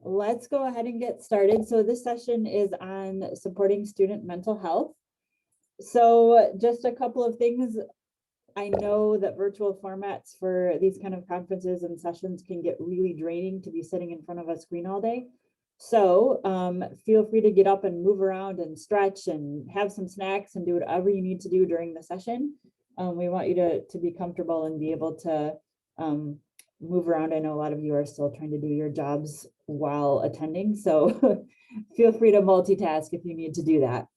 let's go ahead and get started. So this session is on supporting student mental health. So just a couple of things. I know that virtual formats for these kind of conferences and sessions can get really draining to be sitting in front of a screen all day. So feel free to get up and move around and stretch and have some snacks and do whatever you need to do during the session. We want you to be comfortable and be able to move around. I know a lot of you are still trying to do your jobs while attending, so feel free to multitask if you need to do that.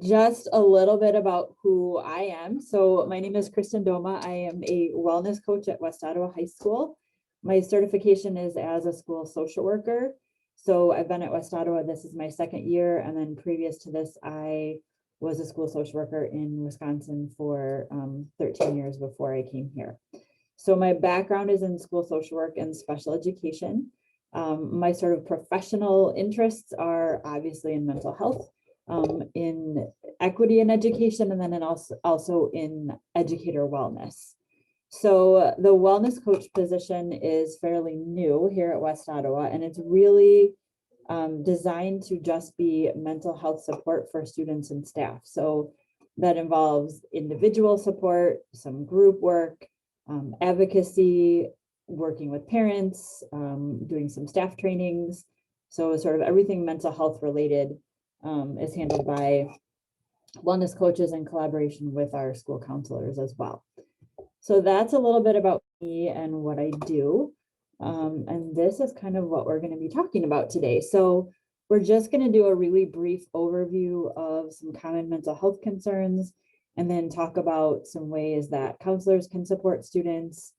Just a little bit about who I am. So my name is Kristin Douma. I am a wellness coach at West Ottawa High School. My certification is as a school social worker. So I've been at West Ottawa. This is my second year. And then previous to this, I was a school social worker in Wisconsin for 13 years before I came here. So my background is in school social work and special education. My sort of professional interests are obviously in mental health, in equity in education, and then also in educator wellness. So the wellness coach position is fairly new here at West Ottawa, and it's really designed to just be mental health support for students and staff. So that involves individual support, some group work, advocacy, working with parents, doing some staff trainings. So sort of everything mental health related is handled by wellness coaches in collaboration with our school counselors as well. So that's a little bit about me and what I do. And this is kind of what we're going to be talking about today. So we're just going to do a really brief overview of some common mental health concerns, and then talk about some ways that counselors can support students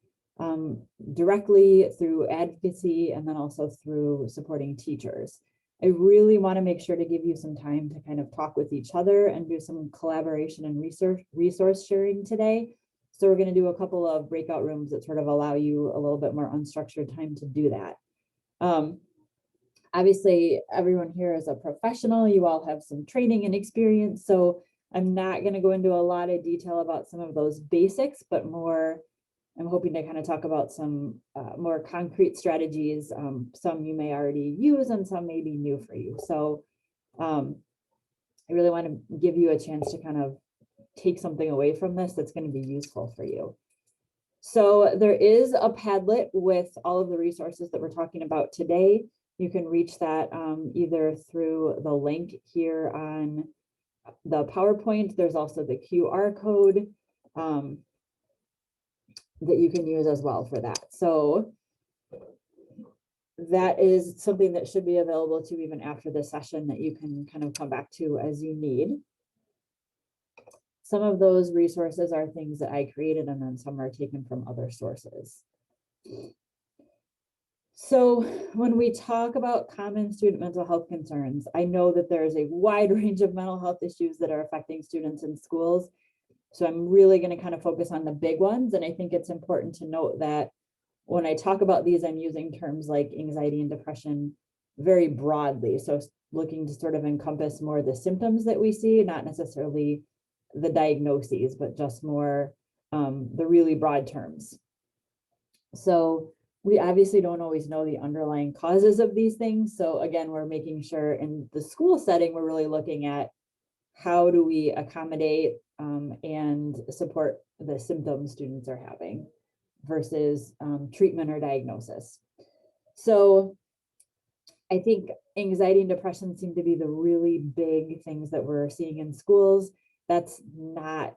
directly through advocacy, and then also through supporting teachers. I really want to make sure to give you some time to kind of talk with each other and do some collaboration and resource sharing today. So we're going to do a couple of breakout rooms that sort of allow you a little bit more unstructured time to do that. Obviously, everyone here is a professional. You all have some training and experience. So I'm not going to go into a lot of detail about some of those basics, but more, I'm hoping to kind of talk about some more concrete strategies. Some you may already use and some may be new for you. So I really want to give you a chance to kind of take something away from this that's going to be useful for you. So there is a Padlet with all of the resources that we're talking about today. You can reach that either through the link here on the PowerPoint. There's also the QR code that you can use as well for that. So that is something that should be available to you even after the session, that you can kind of come back to as you need. Some of those resources are things that I created, and then some are taken from other sources. So when we talk about common student mental health concerns, I know that there is a wide range of mental health issues that are affecting students in schools. So I'm really going to kind of focus on the big ones. And I think it's important to note that when I talk about these, I'm using terms like anxiety and depression very broadly. So looking to sort of encompass more the symptoms that we see, not necessarily the diagnoses, but just more the really broad terms. So we obviously don't always know the underlying causes of these things. So again, we're making sure in the school setting, we're really looking at how do we accommodate and support the symptoms students are having versus treatment or diagnosis. So I think anxiety and depression seem to be the really big things that we're seeing in schools. That's not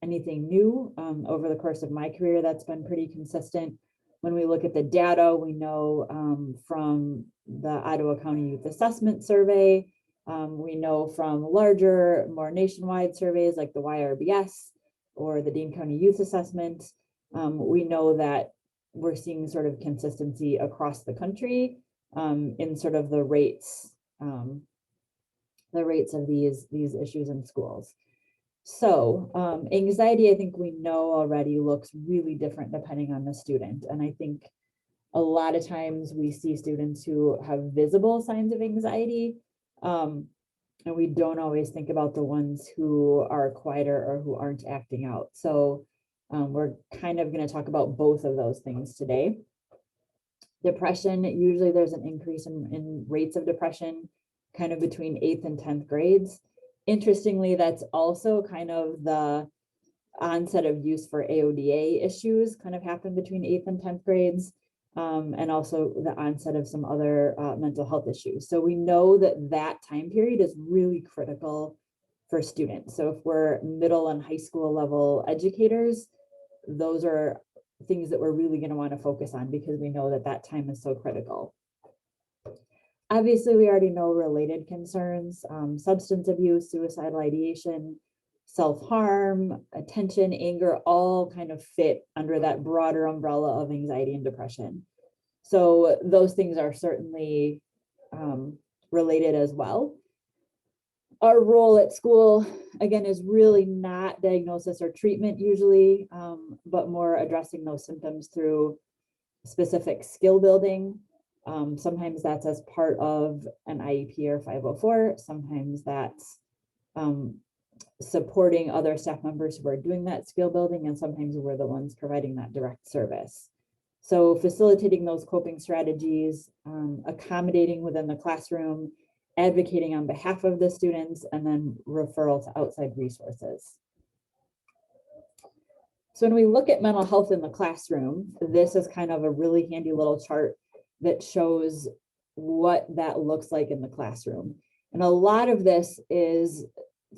anything new. Over the course of my career, that's been pretty consistent. When we look at the data, we know from the Ottawa County Youth Assessment Survey, we know from larger, more nationwide surveys like the YRBS or the Dane County Youth Assessment, we know that we're seeing sort of consistency across the country in sort of the rates of these issues in schools. So anxiety, I think we know already, looks really different depending on the student. And I think a lot of times we see students who have visible signs of anxiety, and we don't always think about the ones who are quieter or who aren't acting out. So we're kind of going to talk about both of those things today. Depression, usually there's an increase in rates of depression kind of between 8th and 10th grades. Interestingly, that's also kind of the onset of use for AODA issues kind of happen between 8th and 10th grades, and also the onset of some other mental health issues. So we know that that time period is really critical for students. So if we're middle and high school level educators, those are things that we're really going to want to focus on because we know that that time is so critical. Obviously, we already know related concerns, substance abuse, suicidal ideation, self-harm, attention, anger, all kind of fit under that broader umbrella of anxiety and depression. So those things are certainly related as well. Our role at school, again, is really not diagnosis or treatment usually, but more addressing those symptoms through specific skill building. Sometimes that's as part of an IEP or 504. Sometimes that's supporting other staff members who are doing that skill building, and sometimes we're the ones providing that direct service. So facilitating those coping strategies, accommodating within the classroom, advocating on behalf of the students, and then referral to outside resources. So when we look at mental health in the classroom, this is kind of a really handy little chart that shows what that looks like in the classroom. And a lot of this is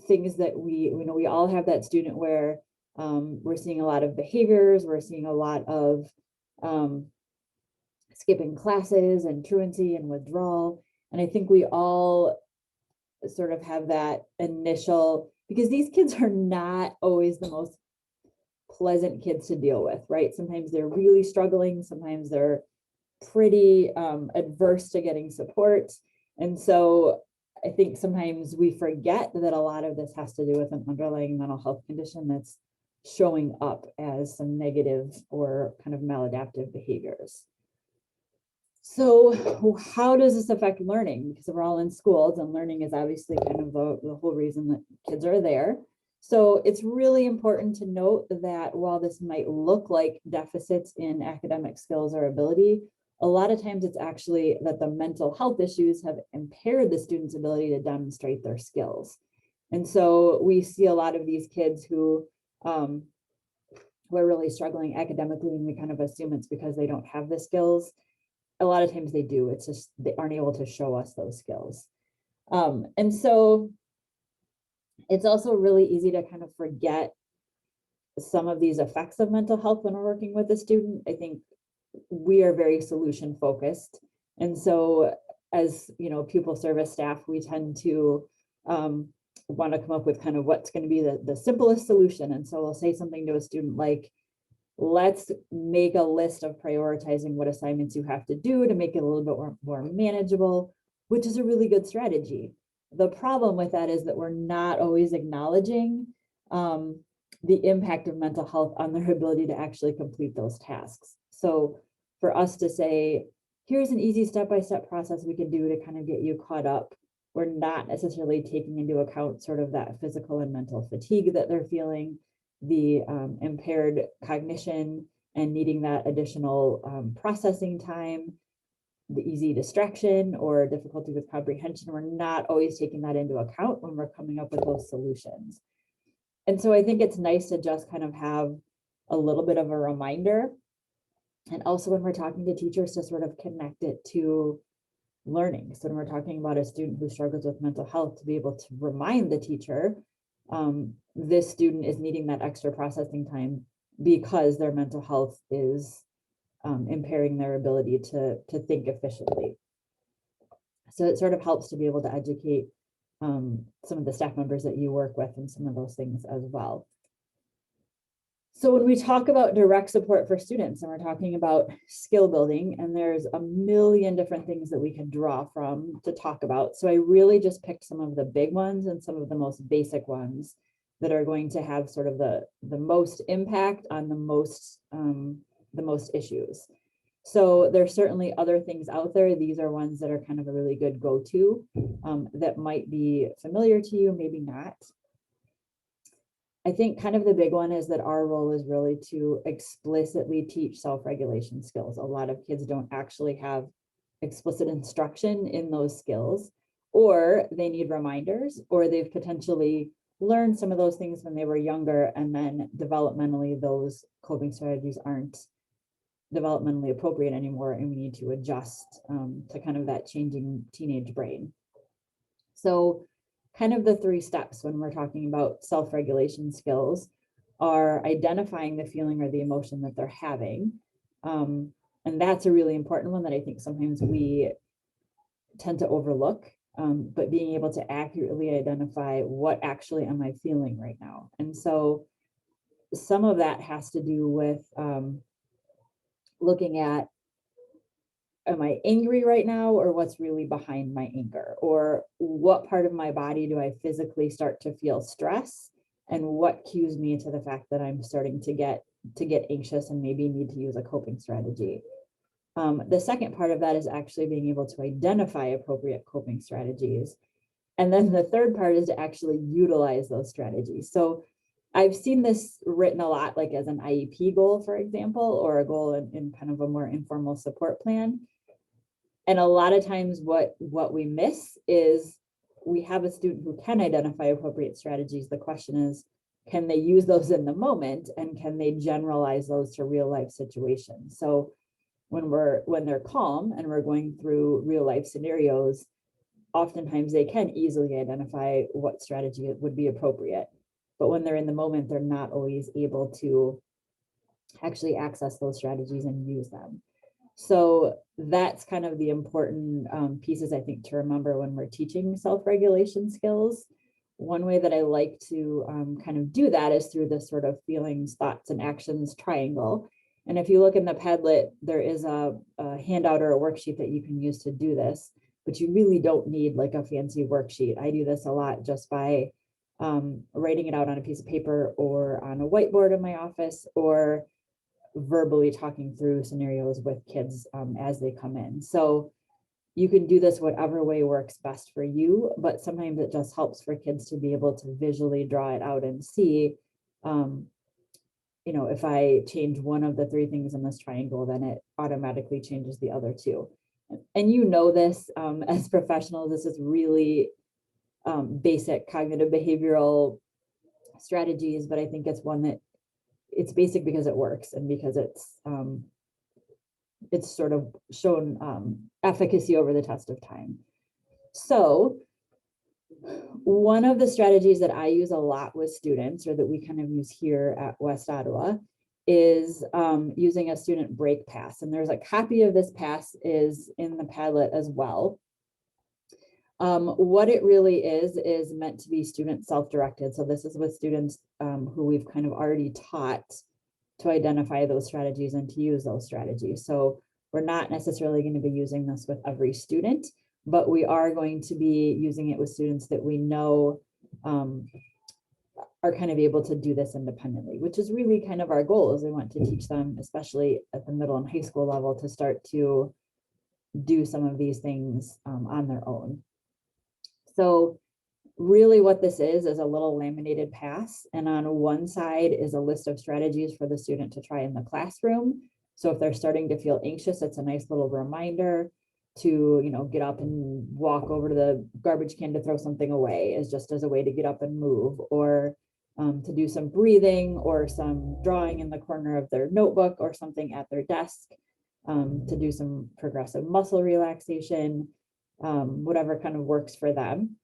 things that we all have that student where we're seeing a lot of behaviors, we're seeing a lot of skipping classes and truancy and withdrawal. And I think we all sort of have that initial, because these kids are not always the most pleasant kids to deal with, right? Sometimes they're really struggling, sometimes they're pretty adverse to getting support. And so I think sometimes we forget that a lot of this has to do with an underlying mental health condition that's showing up as some negative or kind of maladaptive behaviors. So how does this affect learning? Because we're all in schools and learning is obviously kind of the whole reason that kids are there. So it's really important to note that while this might look like deficits in academic skills or ability, a lot of times it's actually that the mental health issues have impaired the student's ability to demonstrate their skills. And so we see a lot of these kids who are really struggling academically, and we kind of assume it's because they don't have the skills. A lot of times they do, it's just they aren't able to show us those skills. And so it's also really easy to kind of forget some of these effects of mental health when we're working with a student. I think we are very solution focused. And so as pupil service staff, we tend to want to come up with kind of what's going to be the simplest solution. And so we'll say something to a student like, let's make a list of prioritizing what assignments you have to do to make it a little bit more manageable, which is a really good strategy. The problem with that is that we're not always acknowledging the impact of mental health on their ability to actually complete those tasks. So for us to say, here's an easy step-by-step process we can do to kind of get you caught up, we're not necessarily taking into account sort of that physical and mental fatigue that they're feeling, the impaired cognition and needing that additional processing time, the easy distraction or difficulty with comprehension. We're not always taking that into account when we're coming up with those solutions. And so I think it's nice to just kind of have a little bit of a reminder. And also when we're talking to teachers to sort of connect it to learning. So when we're talking about a student who struggles with mental health, to be able to remind the teacher, this student is needing that extra processing time because their mental health is impairing their ability to think efficiently. So it sort of helps to be able to educate some of the staff members that you work with and some of those things as well. So when we talk about direct support for students and we're talking about skill building, and there's a million different things that we can draw from to talk about. So I really just picked some of the big ones and some of the most basic ones that are going to have sort of the most impact on the most issues. So there's certainly other things out there. These are ones that are kind of a really good go-to that might be familiar to you, maybe not. I think kind of the big one is that our role is really to explicitly teach self-regulation skills. A lot of kids don't actually have explicit instruction in those skills, or they need reminders, or they've potentially learned some of those things when they were younger, and then developmentally those coping strategies aren't developmentally appropriate anymore, and we need to adjust to kind of that changing teenage brain. So kind of the 3 steps when we're talking about self-regulation skills are identifying the feeling or the emotion that they're having. And that's a really important one that I think sometimes we tend to overlook, but being able to accurately identify what actually am I feeling right now. And so some of that has to do with looking at, am I angry right now, or what's really behind my anger, or what part of my body do I physically start to feel stress, and what cues me to the fact that I'm starting to get anxious and maybe need to use a coping strategy. The second part of that is actually being able to identify appropriate coping strategies. And then the third part is to actually utilize those strategies. So I've seen this written a lot, like as an IEP goal, for example, or a goal in kind of a more informal support plan. And a lot of times what we miss is we have a student who can identify appropriate strategies. The question is, can they use those in the moment, and can they generalize those to real life situations? So when they're calm and we're going through real life scenarios, oftentimes they can easily identify what strategy would be appropriate. But when they're in the moment, they're not always able to actually access those strategies and use them. So that's kind of the important pieces, I think, to remember when we're teaching self-regulation skills. One way that I like to kind of do that is through this sort of feelings, thoughts, and actions triangle. And if you look in the Padlet, there is a handout or a worksheet that you can use to do this, but you really don't need like a fancy worksheet. I do this a lot just by writing it out on a piece of paper or on a whiteboard in my office, or verbally talking through scenarios with kids as they come in. So you can do this whatever way works best for you, but sometimes it just helps for kids to be able to visually draw it out and see, if I change one of the 3 things in this triangle, then it automatically changes the other 2. And this as professionals, this is really basic cognitive behavioral strategies, but I think it's one that it's basic because it works, and because it's sort of shown efficacy over the test of time. So one of the strategies that I use a lot with students, or that we kind of use here at West Ottawa, is using a student break pass. And there's a copy of this pass is in the Padlet as well. What it really is meant to be student self-directed. So this is with students who we've kind of already taught to identify those strategies and to use those strategies. So we're not necessarily going to be using this with every student, but we are going to be using it with students that we know are kind of able to do this independently, which is really kind of our goal. Is we want to teach them, especially at the middle and high school level, to start to do some of these things on their own. So really what this is a little laminated pass, and on one side is a list of strategies for the student to try in the classroom. So if they're starting to feel anxious, it's a nice little reminder to get up and walk over to the garbage can to throw something away, is just as a way to get up and move, or to do some breathing or some drawing in the corner of their notebook or something at their desk, to do some progressive muscle relaxation, whatever kind of works for them.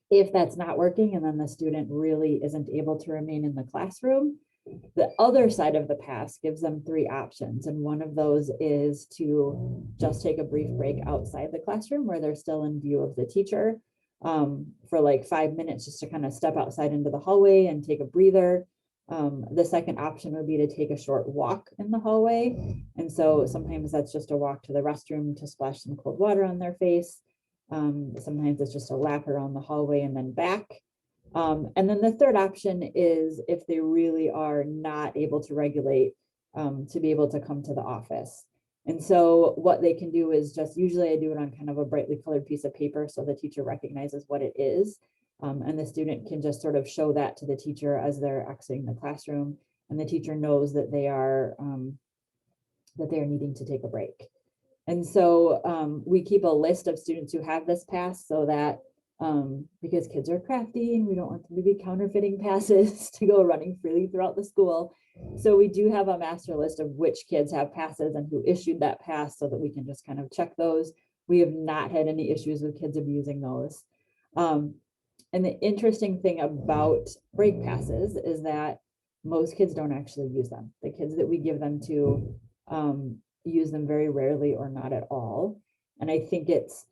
If that's not working, and then the student really isn't able to remain in the classroom, the other side of the pass gives them 3 options. And one of those is to just take a brief break outside the classroom where they're still in view of the teacher, for like 5 minutes, just to kind of step outside into the hallway and take a breather. The second option would be to take a short walk in the hallway. And so sometimes that's just a walk to the restroom to splash some cold water on their face. Sometimes it's just a lap around the hallway and then back. And then the third option is, if they really are not able to regulate, to be able to come to the office. And so what they can do is just, usually I do it on kind of a brightly colored piece of paper so the teacher recognizes what it is. And the student can just sort of show that to the teacher as they're exiting the classroom, and the teacher knows that they are needing to take a break. And so we keep a list of students who have this pass, so that because kids are crafty and we don't want them to be counterfeiting passes to go running freely throughout the school. So we do have a master list of which kids have passes and who issued that pass, so that we can just kind of check those. We have not had any issues with kids abusing those. And the interesting thing about break passes is that most kids don't actually use them. The kids that we give them to use them very rarely or not at all. And I think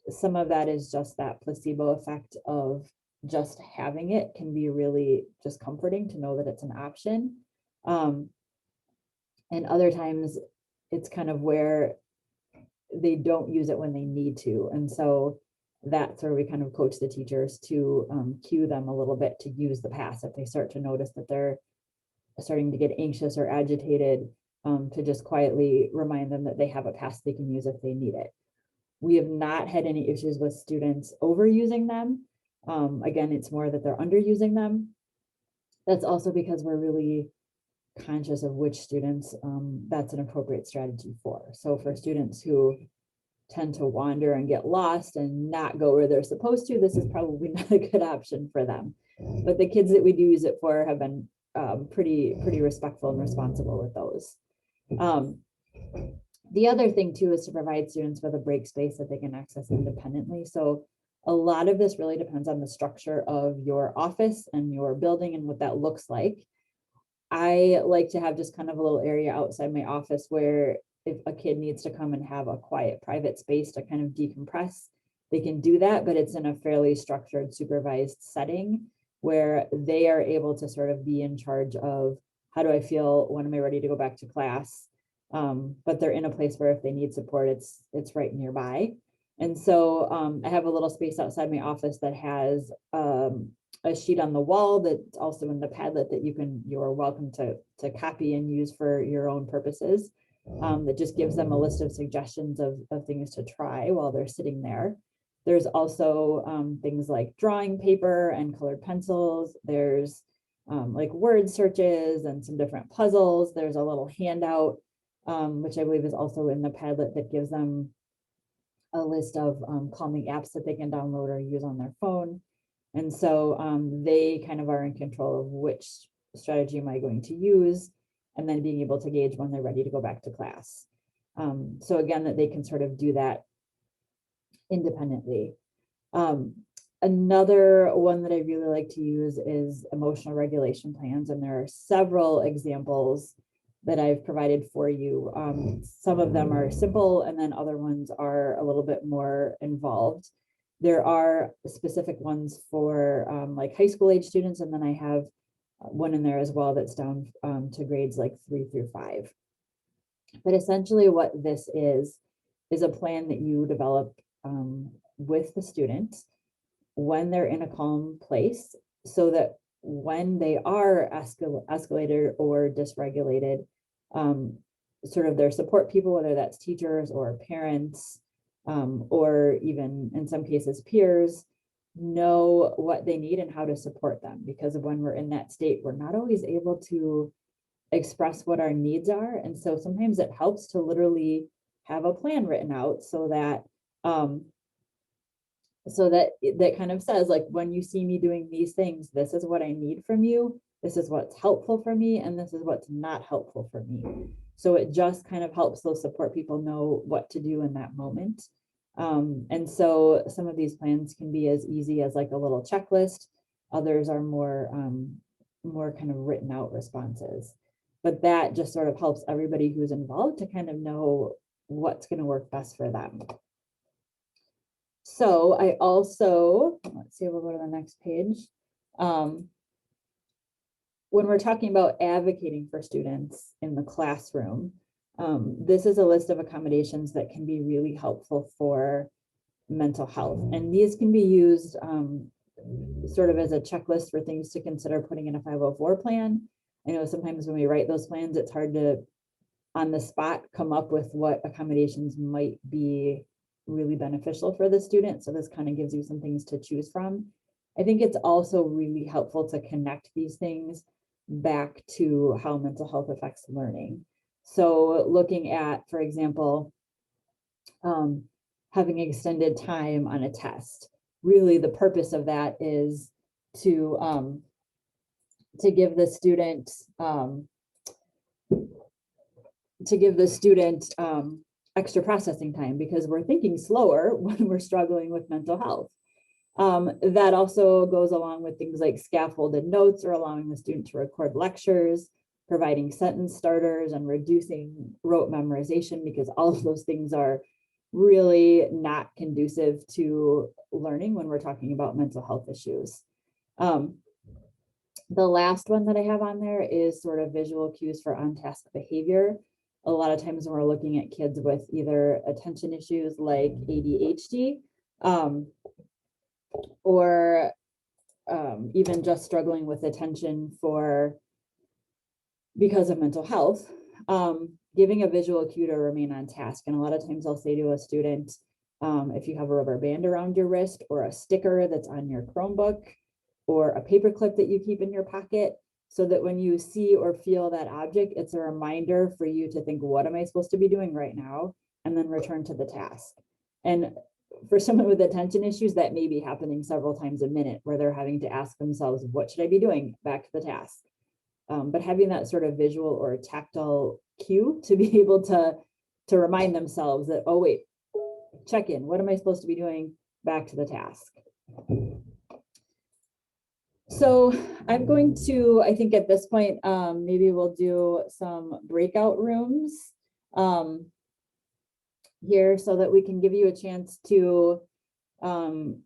some of that is just that placebo effect of just having it can be really just comforting to know that it's an option. And other times it's kind of where they don't use it when they need to. And so that's where we kind of coach the teachers to cue them a little bit to use the pass if they start to notice that they're starting to get anxious or agitated, to just quietly remind them that they have a pass they can use if they need it. We have not had any issues with students overusing them. Again, it's more that they're underusing them. That's also because we're really conscious of which students that's an appropriate strategy for. So for students who tend to wander and get lost and not go where they're supposed to, this is probably not a good option for them. But the kids that we do use it for have been pretty respectful and responsible with those. The other thing too is to provide students with a break space that they can access independently. So a lot of this really depends on the structure of your office and your building and what that looks like. I like to have just kind of a little area outside my office where if a kid needs to come and have a quiet private space to kind of decompress, they can do that, but it's in a fairly structured, supervised setting where they are able to sort of be in charge of how do I feel, when am I ready to go back to class? But they're in a place where if they need support, it's right nearby. And so I have a little space outside my office that has a sheet on the wall that's also in the Padlet that you're welcome to copy and use for your own purposes. That just gives them a list of suggestions of things to try while they're sitting there. There's also things like drawing paper and colored pencils. There's like word searches and some different puzzles. There's a little handout, which I believe is also in the Padlet, that gives them a list of calming apps that they can download or use on their phone. And so they kind of are in control of which strategy am I going to use, and then being able to gauge when they're ready to go back to class. So again, that they can sort of do that independently. Another one that I really like to use is emotional regulation plans, and there are several examples that I've provided for you. Some of them are simple, and then other ones are a little bit more involved. There are specific ones for like high school age students, and then I have one in there as well that's down to grades like 3 through 5. But essentially what this is a plan that you develop with the student when they're in a calm place, so that when they are escalated or dysregulated, sort of their support people, whether that's teachers or parents, or even in some cases peers, know what they need and how to support them. Because of when we're in that state, we're not always able to express what our needs are. And so sometimes it helps to literally have a plan written out so that that kind of says, like, when you see me doing these things, this is what I need from you, this is what's helpful for me, and this is what's not helpful for me. So it just kind of helps those support people know what to do in that moment. And so some of these plans can be as easy as like a little checklist. Others are more kind of written out responses. But that just sort of helps everybody who's involved to kind of know what's going to work best for them. So I also, let's see, we'll go to the next page. When we're talking about advocating for students in the classroom, this is a list of accommodations that can be really helpful for mental health. And these can be used sort of as a checklist for things to consider putting in a 504 plan. I know sometimes when we write those plans, it's hard to, on the spot, come up with what accommodations might be really beneficial for the student. So this kind of gives you some things to choose from. I think it's also really helpful to connect these things back to how mental health affects learning. So looking at, for example, having extended time on a test, really the purpose of that is to give the student extra processing time, because we're thinking slower when we're struggling with mental health. That also goes along with things like scaffolded notes, or allowing the student to record lectures, providing sentence starters, and reducing rote memorization, because all of those things are really not conducive to learning when we're talking about mental health issues. The last one that I have on there is sort of visual cues for on-task behavior. A lot of times when we're looking at kids with either attention issues like ADHD, or even just struggling with attention because of mental health, giving a visual cue to remain on task. And a lot of times I'll say to a student, if you have a rubber band around your wrist, or a sticker that's on your Chromebook, or a paper clip that you keep in your pocket, so that when you see or feel that object, it's a reminder for you to think, what am I supposed to be doing right now? And then return to the task. And for someone with attention issues, that may be happening several times a minute, where they're having to ask themselves, what should I be doing? Back to the task. But having that sort of visual or tactile cue to be able to remind themselves that, oh, wait, check in. What am I supposed to be doing? Back to the task. So I'm going to, I think at this point, maybe we'll do some breakout rooms here, so that we can give you a chance to kind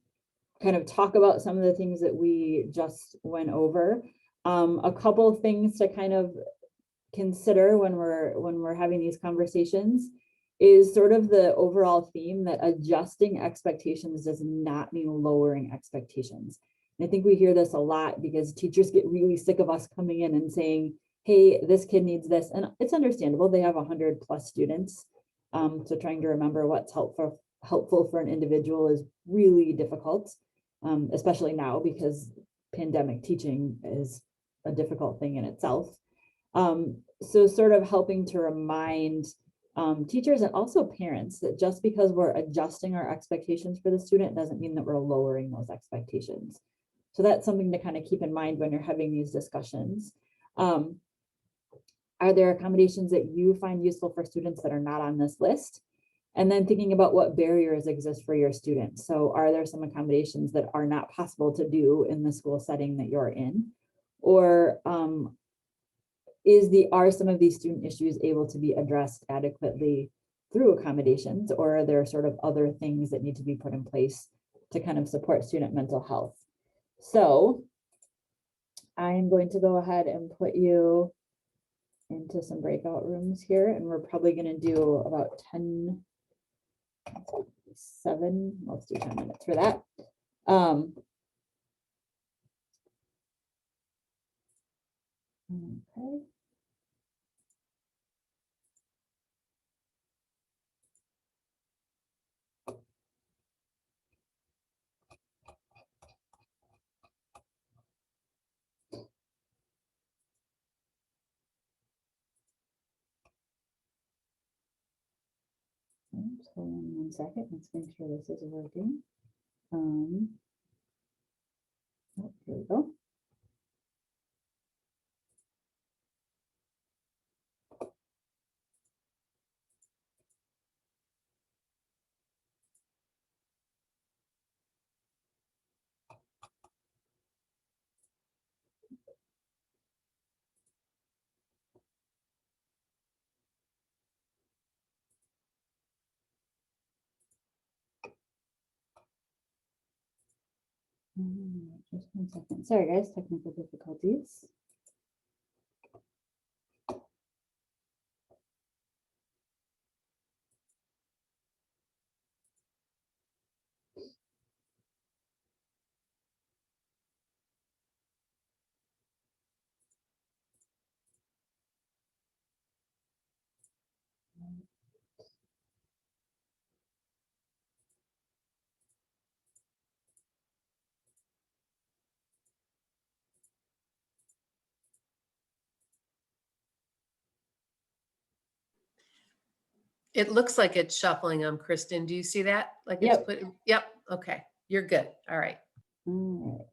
of talk about some of the things that we just went over. A couple of things to kind of consider when we're having these conversations is sort of the overall theme that adjusting expectations does not mean lowering expectations. And I think we hear this a lot, because teachers get really sick of us coming in and saying, hey, this kid needs this. And it's understandable, they have 100+ students. So trying to remember what's helpful for an individual is really difficult, especially now, because pandemic teaching is a difficult thing in itself. So sort of helping to remind teachers and also parents that just because we're adjusting our expectations for the student doesn't mean that we're lowering those expectations. So that's something to kind of keep in mind when you're having these discussions. Are there accommodations that you find useful for students that are not on this list? And then thinking about what barriers exist for your students. So are there some accommodations that are not possible to do in the school setting that you're in? Or are some of these student issues able to be addressed adequately through accommodations, or are there sort of other things that need to be put in place to kind of support student mental health? So I'm going to go ahead and put you into some breakout rooms here, and we're probably going to do about 10, 7, let's do 10 minutes for that. Okay. Oops, hold on 1 second. Let's make sure this is working. Oh, here we go. Just 1 second. Sorry, guys, technical difficulties. It looks like it's shuffling them, Kristin. Do you see that? Like it's Yep. put, yep, okay, you're good. All right. All right.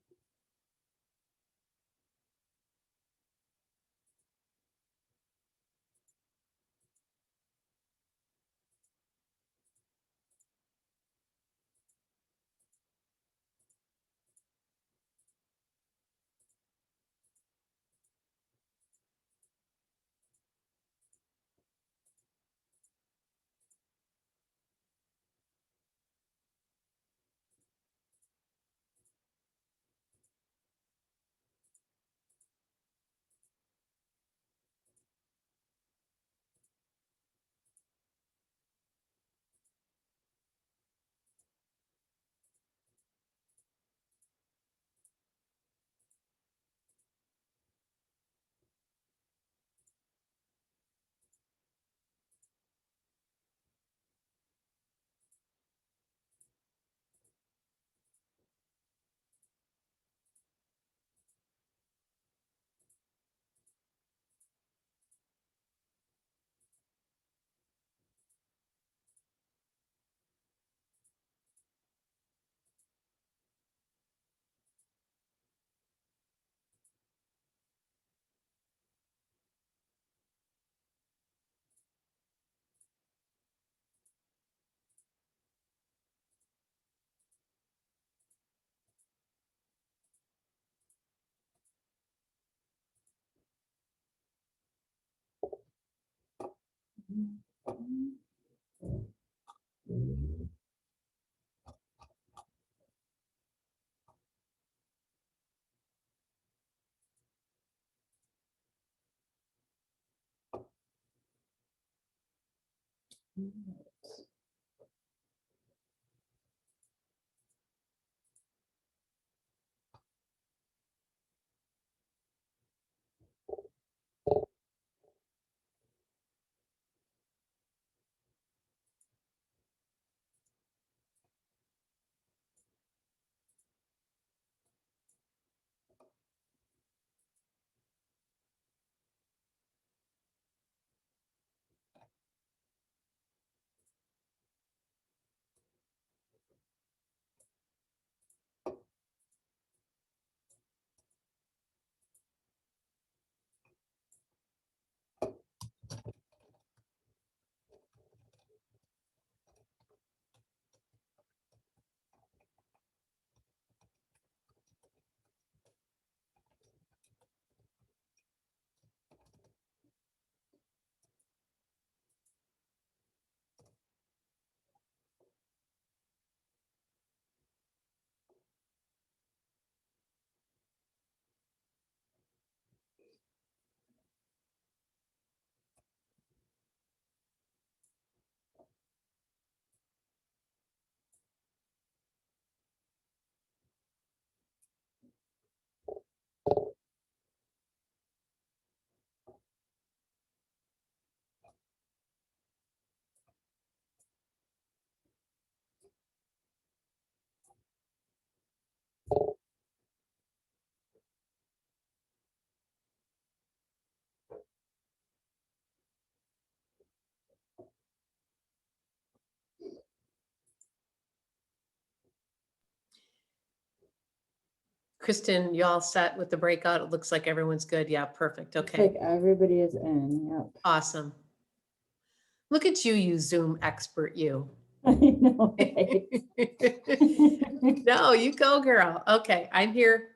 Kristin, you all set with the breakout? It looks like everyone's good. Yeah, perfect. Looks Okay, like everybody is in. Yep. awesome. Look at you, you Zoom expert, you. I know, right? No, you go, girl. Okay, I'm here.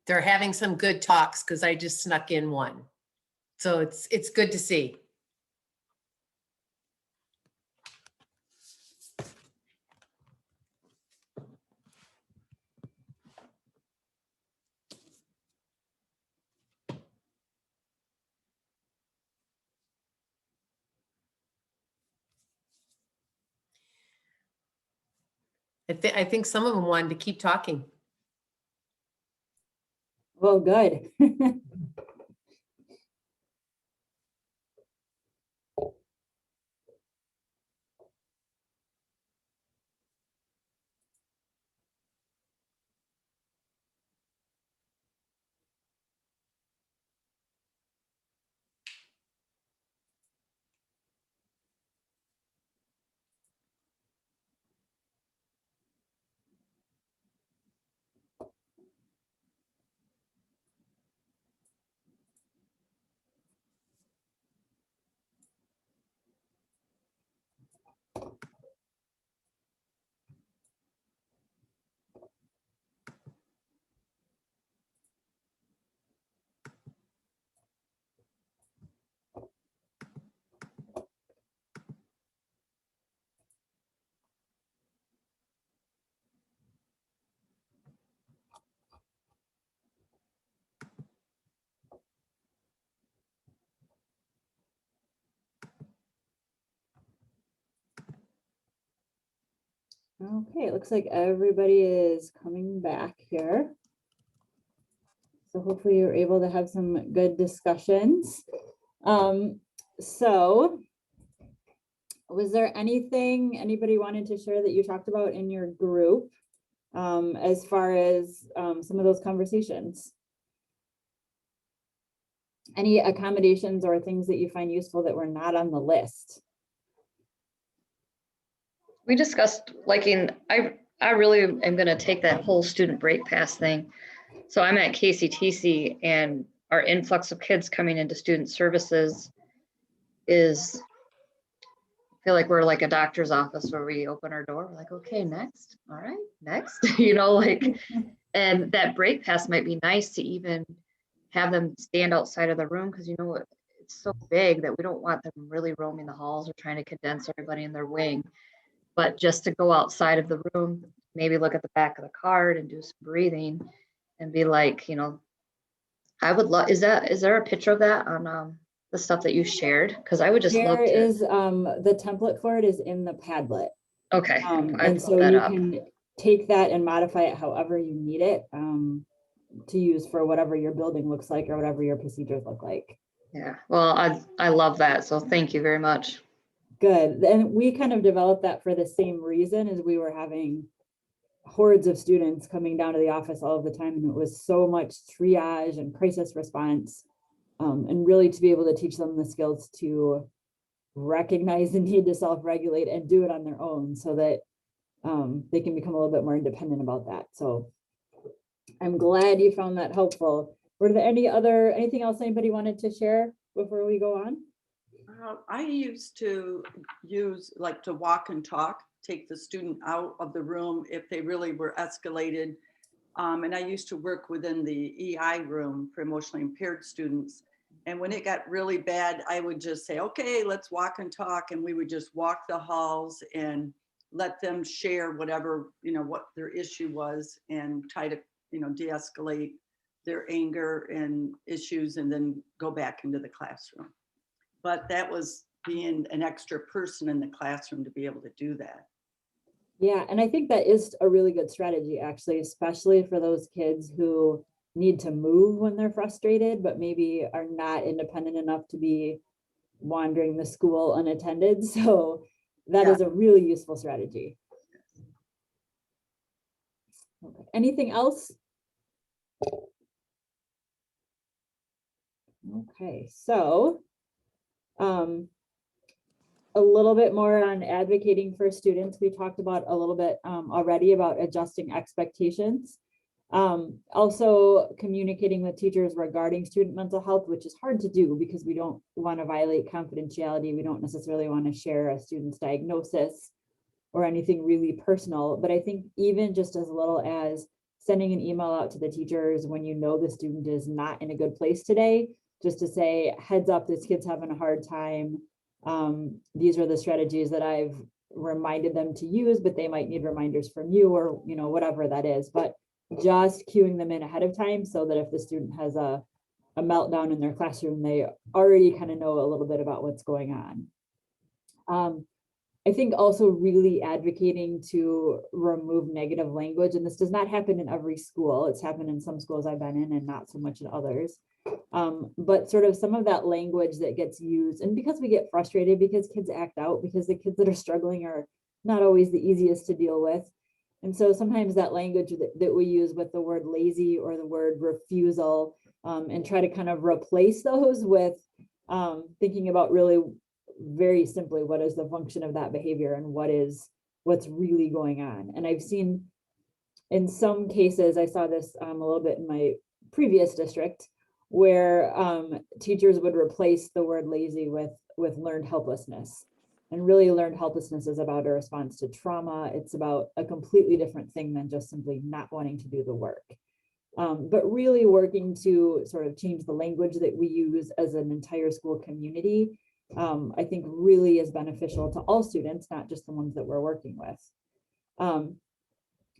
They're having some good talks because I just snuck in one. So it's good to see. I think some of them wanted to keep talking. Well, good. Okay, it looks like everybody is coming back here. So hopefully you're able to have some good discussions. So was there anything anybody wanted to share that you talked about in your group as far as some of those conversations? Any accommodations or things that you find useful that were not on the list? We discussed liking, I really am going to take that whole student break pass thing. So I'm at KCTC, and our influx of kids coming into student services is, I feel like we're like a doctor's office where we open our door, we're like, okay, next, all right, next, and that break pass might be nice to even have them stand outside of the room, because it's so big that we don't want them really roaming the halls or trying to condense everybody in their wing. But just to go outside of the room, maybe look at the back of the card and do some breathing and be like, I would love, is there a picture of that on the stuff that you shared? Because I would just love to. There is the template for it is in the Padlet. Okay. And so you can take that and modify it however you need it to use for whatever your building looks like or whatever your procedures look like. Yeah, well, I love that. So thank you very much. Good. And we kind of developed that for the same reason, as we were having hordes of students coming down to the office all of the time. And it was so much triage and crisis response. And really to be able to teach them the skills to recognize the need to self-regulate and do it on their own, so that they can become a little bit more independent about that. So I'm glad you found that helpful. Were there anything else anybody wanted to share before we go on? I used to to walk and talk, take the student out of the room if they really were escalated. And I used to work within the EI room for emotionally impaired students. And when it got really bad, I would just say, okay, let's walk and talk. And we would just walk the halls and let them share whatever, what their issue was, and try to, de-escalate their anger and issues, and then go back into the classroom. But that was being an extra person in the classroom to be able to do that. Yeah, and I think that is a really good strategy, actually, especially for those kids who need to move when they're frustrated, but maybe are not independent enough to be wandering the school unattended. So that is a really useful strategy. Okay. Anything else? Okay, so a little bit more on advocating for students. We talked about a little bit already about adjusting expectations. Also communicating with teachers regarding student mental health, which is hard to do because we don't want to violate confidentiality. We don't necessarily want to share a student's diagnosis or anything really personal. But I think even just as little as sending an email out to the teachers when you know the student is not in a good place today, just to say, heads up, this kid's having a hard time. These are the strategies that I've reminded them to use, but they might need reminders from you, or, you know, whatever that is. But just cueing them in ahead of time so that if the student has a meltdown in their classroom, they already kind of know a little bit about what's going on. I think also really advocating to remove negative language, and this does not happen in every school. It's happened in some schools I've been in and not so much in others. But sort of some of that language that gets used, and because we get frustrated because kids act out, because the kids that are struggling are not always the easiest to deal with. And so sometimes that language that we use with the word lazy or the word refusal, and try to kind of replace those with thinking about really very simply, what is the function of that behavior and what's really going on. And I've seen in some cases, I saw this a little bit in my previous district, where teachers would replace the word lazy with learned helplessness. And really, learned helplessness is about a response to trauma. It's about a completely different thing than just simply not wanting to do the work. But really working to sort of change the language that we use as an entire school community, I think really is beneficial to all students, not just the ones that we're working with. And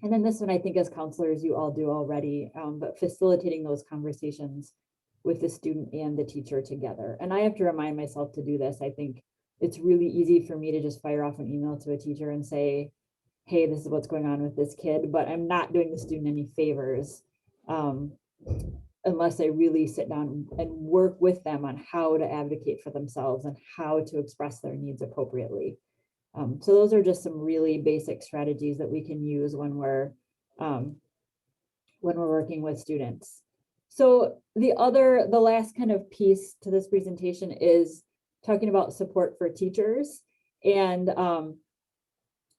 then this one, I think as counselors, you all do already, but facilitating those conversations with the student and the teacher together. And I have to remind myself to do this. I think it's really easy for me to just fire off an email to a teacher and say, hey, this is what's going on with this kid, but I'm not doing the student any favors unless I really sit down and work with them on how to advocate for themselves and how to express their needs appropriately. So those are just some really basic strategies that we can use when we're working with students. So the last kind of piece to this presentation is talking about support for teachers. And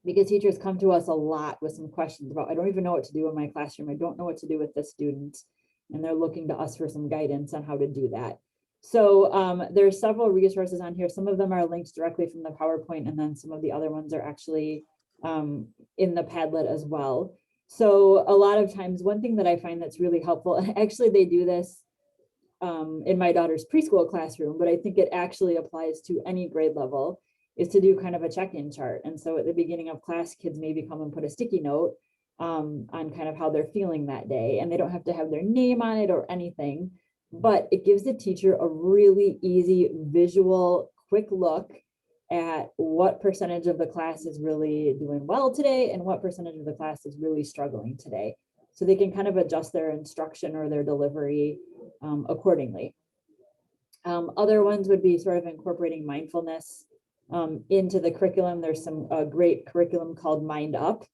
because teachers come to us a lot with some questions about, I don't even know what to do in my classroom. I don't know what to do with this student. And they're looking to us for some guidance on how to do that. So there's several resources on here. Some of them are linked directly from the PowerPoint, and then some of the other ones are actually in the Padlet as well. So a lot of times, one thing that I find that's really helpful, and actually they do this in my daughter's preschool classroom, but I think it actually applies to any grade level, is to do kind of a check-in chart. And so at the beginning of class, kids maybe come and put a sticky note on kind of how they're feeling that day. And they don't have to have their name on it or anything, but it gives the teacher a really easy visual, quick look at what percentage of the class is really doing well today and what percentage of the class is really struggling today. So they can kind of adjust their instruction or their delivery accordingly. Other ones would be sort of incorporating mindfulness into the curriculum. There's some great curriculum called Mind Up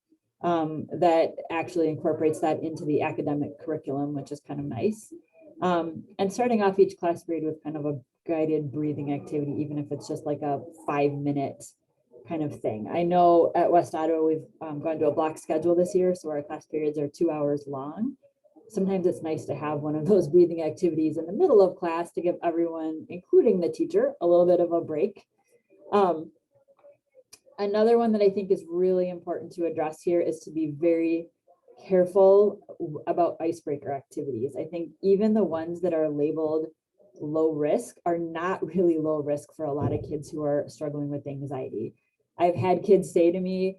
that actually incorporates that into the academic curriculum, which is kind of nice. And starting off each class period with kind of a guided breathing activity, even if it's just like a 5-minute kind of thing. I know at West Ottawa, we've gone to a block schedule this year, so our class periods are 2 hours long. Sometimes it's nice to have one of those breathing activities in the middle of class to give everyone, including the teacher, a little bit of a break. Another one that I think is really important to address here is to be very careful about icebreaker activities. I think even the ones that are labeled low risk are not really low risk for a lot of kids who are struggling with anxiety. I've had kids say to me,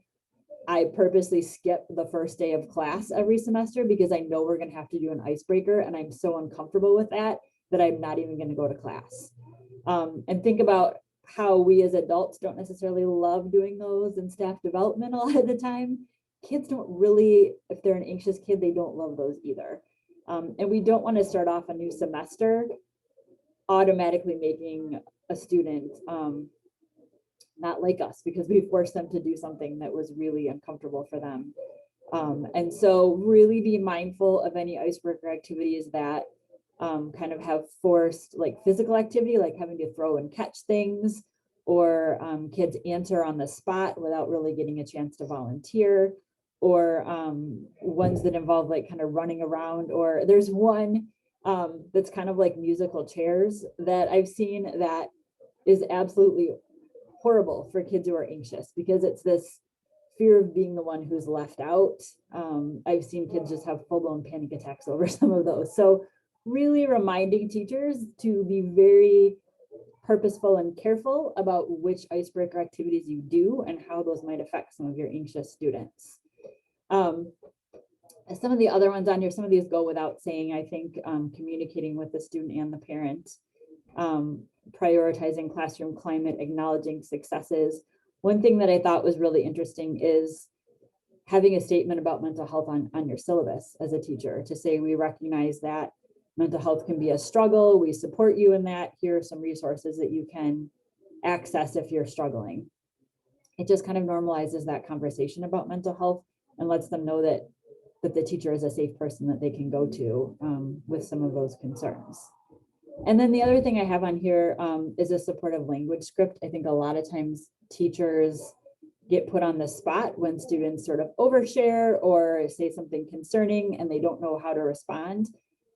I purposely skip the first day of class every semester because I know we're going to have to do an icebreaker, and I'm so uncomfortable with that I'm not even going to go to class. And think about how we as adults don't necessarily love doing those in staff development a lot of the time. Kids don't really, if they're an anxious kid, they don't love those either. And we don't want to start off a new semester automatically making a student not like us because we forced them to do something that was really uncomfortable for them. And so really be mindful of any icebreaker activities that kind of have forced like physical activity, like having to throw and catch things, or kids answer on the spot without really getting a chance to volunteer, or ones that involve like kind of running around. Or there's one that's kind of like musical chairs that I've seen that is absolutely horrible for kids who are anxious, because it's this fear of being the one who's left out. I've seen kids just have full-blown panic attacks over some of those. So really reminding teachers to be very purposeful and careful about which icebreaker activities you do and how those might affect some of your anxious students. Some of the other ones on here, some of these go without saying, I think, communicating with the student and the parent, prioritizing classroom climate, acknowledging successes. One thing that I thought was really interesting is having a statement about mental health on your syllabus as a teacher, to say, we recognize that mental health can be a struggle. We support you in that. Here are some resources that you can access if you're struggling. It just kind of normalizes that conversation about mental health and lets them know that the teacher is a safe person that they can go to with some of those concerns. And then the other thing I have on here is a supportive language script. I think a lot of times teachers get put on the spot when students sort of overshare or say something concerning and they don't know how to respond,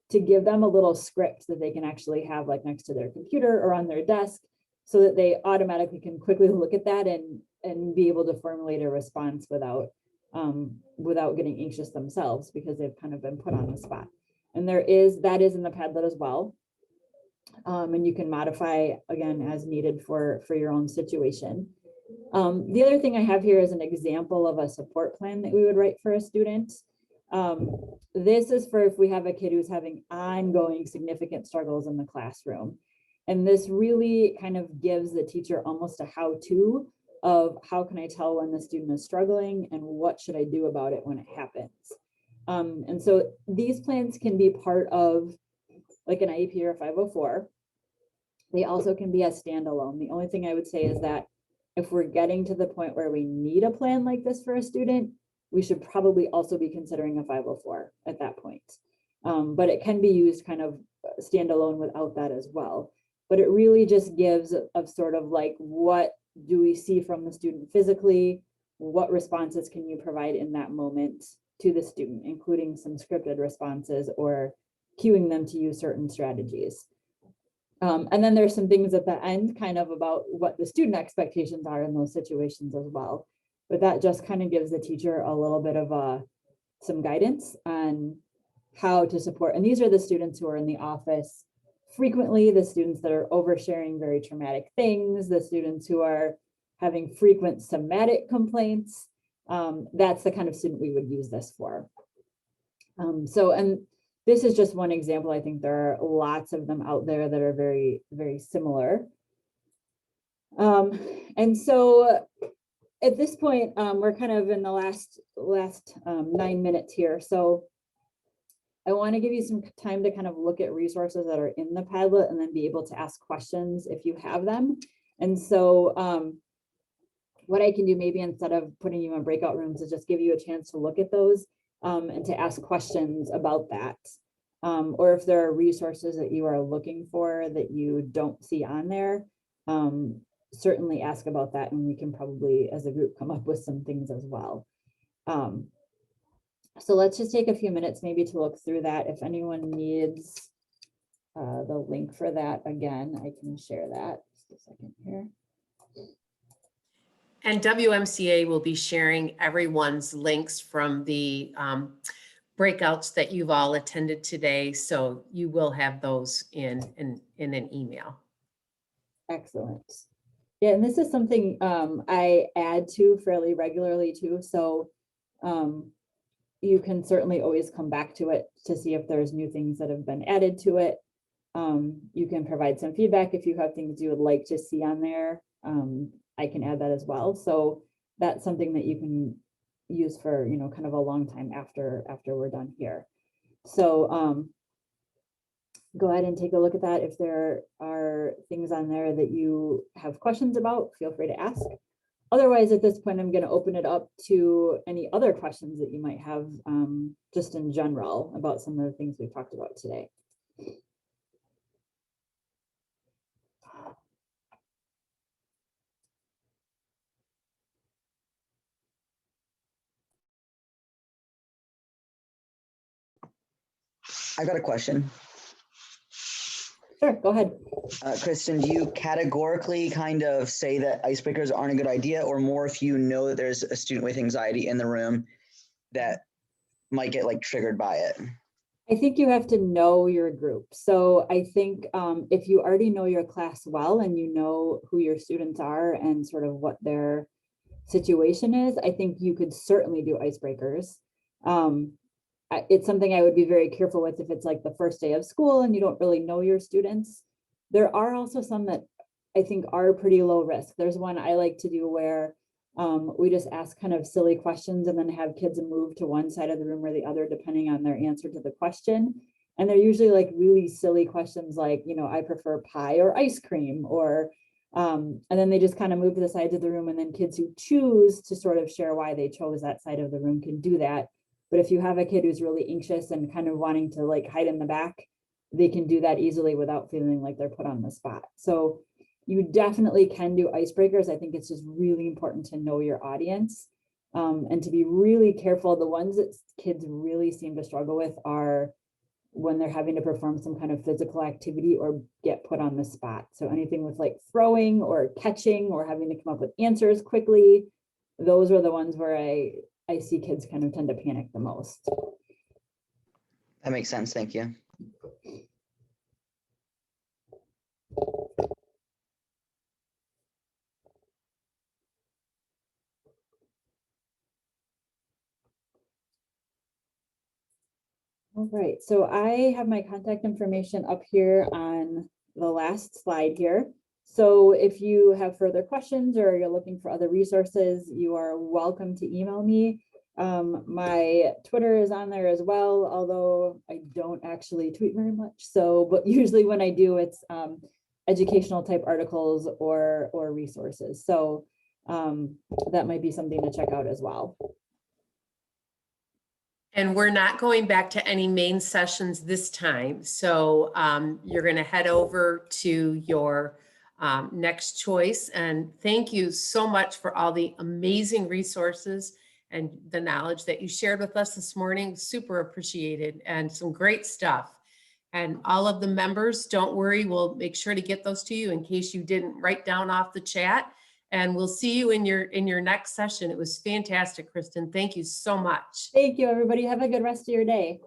to give them a little script that they can actually have like next to their computer or on their desk, so that they automatically can quickly look at that and be able to formulate a response without getting anxious themselves, because they've kind of been put on the spot. And that is in the Padlet as well. And you can modify again as needed for your own situation. The other thing I have here is an example of a support plan that we would write for a student. This is for if we have a kid who's having ongoing significant struggles in the classroom. And this really kind of gives the teacher almost a how-to of how can I tell when the student is struggling and what should I do about it when it happens. And so these plans can be part of like an IEP or a 504. They also can be a standalone. The only thing I would say is that if we're getting to the point where we need a plan like this for a student, we should probably also be considering a 504 at that point. But it can be used kind of standalone without that as well. But it really just gives a sort of like, what do we see from the student physically? What responses can you provide in that moment to the student, including some scripted responses or cueing them to use certain strategies. And then there's some things at the end kind of about what the student expectations are in those situations as well. But that just kind of gives the teacher a little bit of some guidance on how to support. And these are the students who are in the office frequently, the students that are oversharing very traumatic things, the students who are having frequent somatic complaints. That's the kind of student we would use this for. And this is just one example. I think there are lots of them out there that are very, very similar. And so at this point, we're kind of in the last 9 minutes here. So I want to give you some time to kind of look at resources that are in the Padlet and then be able to ask questions if you have them. And so what I can do maybe instead of putting you in breakout rooms is just give you a chance to look at those and to ask questions about that. Or if there are resources that you are looking for that you don't see on there, certainly ask about that, and we can probably as a group come up with some things as well. So let's just take a few minutes maybe to look through that. If anyone needs the link for that, again, I can share that. Just a second here. And WMCA will be sharing everyone's links from the breakouts that you've all attended today. So you will have those in an email. Excellent. Yeah, and this is something I add to fairly regularly too. So you can certainly always come back to it to see if there's new things that have been added to it. You can provide some feedback if you have things you would like to see on there. I can add that as well. So that's something that you can use for, kind of a long time after we're done here. So go ahead and take a look at that. If there are things on there that you have questions about, feel free to ask. Otherwise, at this point, I'm going to open it up to any other questions that you might have just in general about some of the things we've talked about today. I got a question. Sure, go ahead. Kristin, do you categorically kind of say that icebreakers aren't a good idea, or more if you know that there's a student with anxiety in the room that might get like triggered by it? I think you have to know your group. So I think if you already know your class well and you know who your students are and sort of what their situation is, I think you could certainly do icebreakers. It's something I would be very careful with if it's like the first day of school and you don't really know your students. There are also some that I think are pretty low risk. There's one I like to do where we just ask kind of silly questions and then have kids move to one side of the room or the other, depending on their answer to the question. And they're usually like really silly questions like, you know, I prefer pie or ice cream, or, and then they just kind of move to the sides of the room, and then kids who choose to sort of share why they chose that side of the room can do that. But if you have a kid who's really anxious and kind of wanting to like hide in the back, they can do that easily without feeling like they're put on the spot. So you definitely can do icebreakers. I think it's just really important to know your audience and to be really careful. The ones that kids really seem to struggle with are when they're having to perform some kind of physical activity or get put on the spot. So anything with like throwing or catching or having to come up with answers quickly, those are the ones where I see kids kind of tend to panic the most. That makes sense. Thank you. All right, so I have my contact information up here on the last slide here. So if you have further questions or you're looking for other resources, you are welcome to email me. My Twitter is on there as well, although I don't actually tweet very much. So, but usually when I do, it's educational type articles or resources. So that might be something to check out as well. And we're not going back to any main sessions this time. So you're going to head over to your next choice. And thank you so much for all the amazing resources and the knowledge that you shared with us this morning. Super appreciated, and some great stuff. And all of the members, don't worry, we'll make sure to get those to you in case you didn't write down off the chat. And we'll see you in your next session. It was fantastic, Kristin. Thank you so much. Thank you, everybody. Have a good rest of your day.